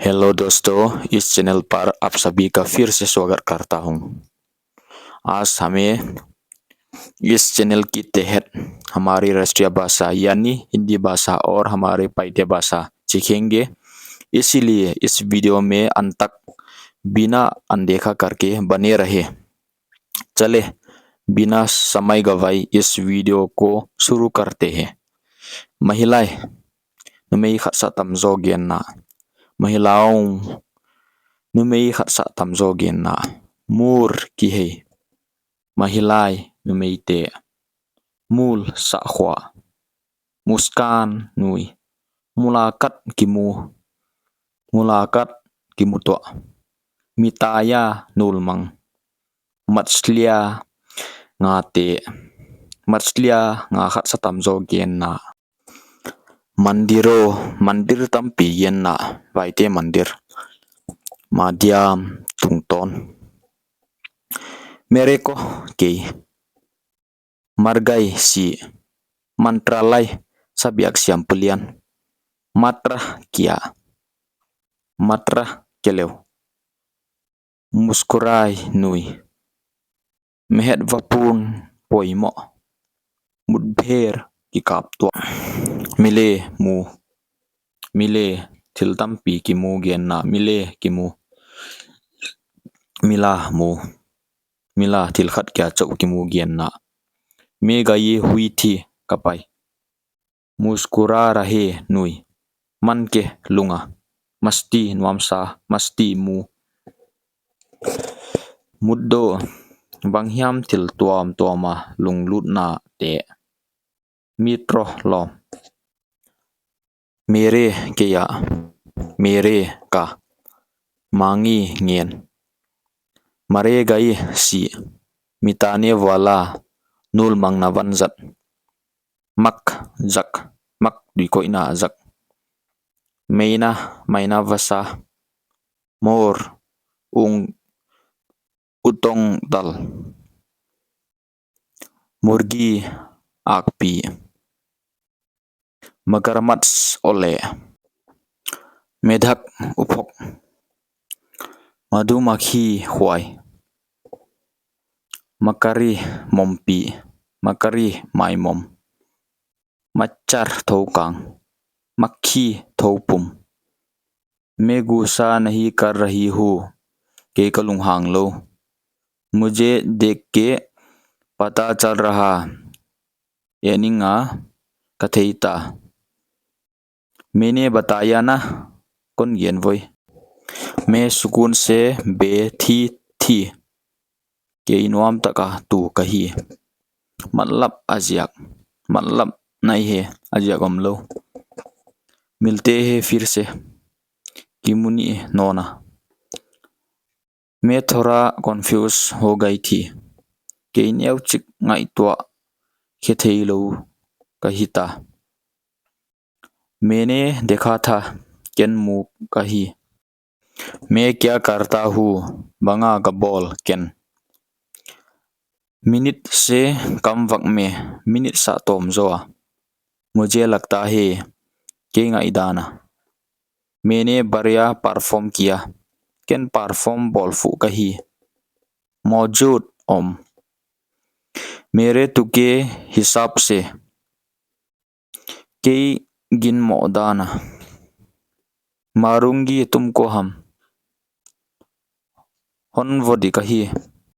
Hello दोस्तों, इस channel पर आप सभी का फिर से स्वागत करता हूं। आज हमें इस चैनल के तहत हमारी राष्ट्रीय भाषा यानी हिंदी भाषा और हमारे पाठ्य भाषा सीखेंगे। इसीलिए इस वीडियो में अंत तक बिना अनदेखा करके बने रहे। चले बिना समय गवाए इस वीडियो को शुरू करते हैं। महिलाएं numei khatsa tamzo gen na महिलाओं numei khatsa tamzo gen na mur ki he महिलाएं numei te mul sa khwa muskan nui mulakat kimu to mitaya nulmang matslia nga te matslia nga khatsa tamzo gen na mandir tampi yen na vaite mandir madiam tungton mereko ke margai si mantralai sabiak siam pulian matra keleu muskurai nui mehet vapun poimo mudbher ki kap to mile thil tampi ki mu gen na mila thil khat kya chau ki mu gen na me ga ye hui thi kapai muskura rahe nui man ke lunga masti nuamsa masti mu muddo banghiam thil tuama lunglut na te mitro lom mere ka mangi ngien mare gai si mitane wala nul mang na vanzat mak di ko ina zak maina vasa mor utong dal murgi akpi magarmats ole medhak uphok madhumakhi khwai makari maimom machar thokang makhi thopum मैं गुस्सा नहीं कर रही हूँ के कलुंग Hong लो मुझे देख के पता चल रहा ये निंगा कथेता मैंने बताया ना कौन गेन वोई मैं सुकून से बैठी थी के इनवाम तका तू कही मतलब नहीं है अजियाक हम लो मिलते हैं फिर से किमुनी नोना मैं थोड़ा कंफ्यूज हो गई थी कि इन चिक ngai tua खेथई लो कहिता मैंने देखा था केन मु कही मैं क्या करता हूँ बंगा का बॉल केन मिनट से कम वक्त में मिनट सा तोम जोआ मुझे लगता है कि ngai दाना मैंने बढ़िया परफॉर्म किया केन परफॉर्म बॉल फू कही मौजूद ओम मेरे तुके हिसाब से कई गिन मौदाना मारूंगी तुमको हम हन वोडी कही